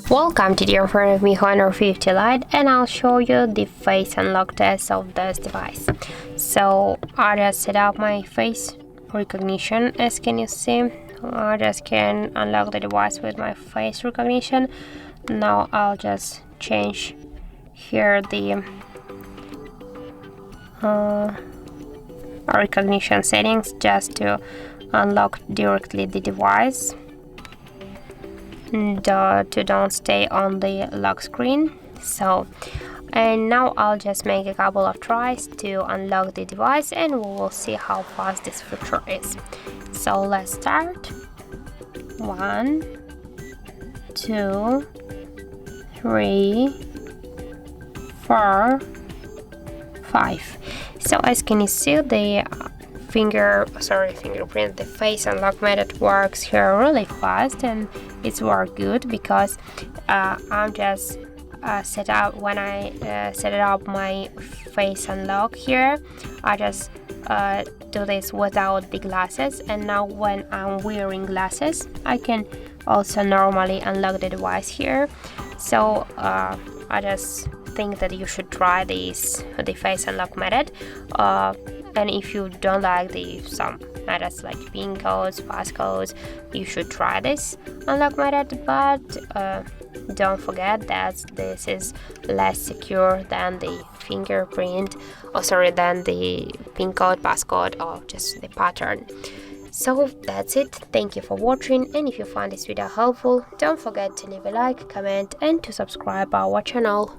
Welcome to the in front of me Honor 50 Lite, and I'll show you the face unlock test of this device. So I just set up my face recognition. As can you see, I just can unlock the device with my face recognition. Now I'll just change here the recognition settings just to unlock directly the device. To don't stay on the lock screen. And now I'll just make a couple of tries to unlock the device, and we will see how fast this feature is. So let's start. 1 2 3 4 5. So as can you see, the fingerprint, the face unlock method works here really fast, and it's work good because I'm just set up my face unlock here. I just do this without the glasses, and now when I'm wearing glasses I can also normally unlock the device here. So I just think that you should try the face unlock method, and if you don't like some methods like pin codes, passcodes, you should try this unlock method, but don't forget that this is less secure than the than the pin code, passcode, or just the pattern. So that's it. Thank you for watching, and if you find this video helpful, don't forget to leave a like, comment, and to subscribe our channel.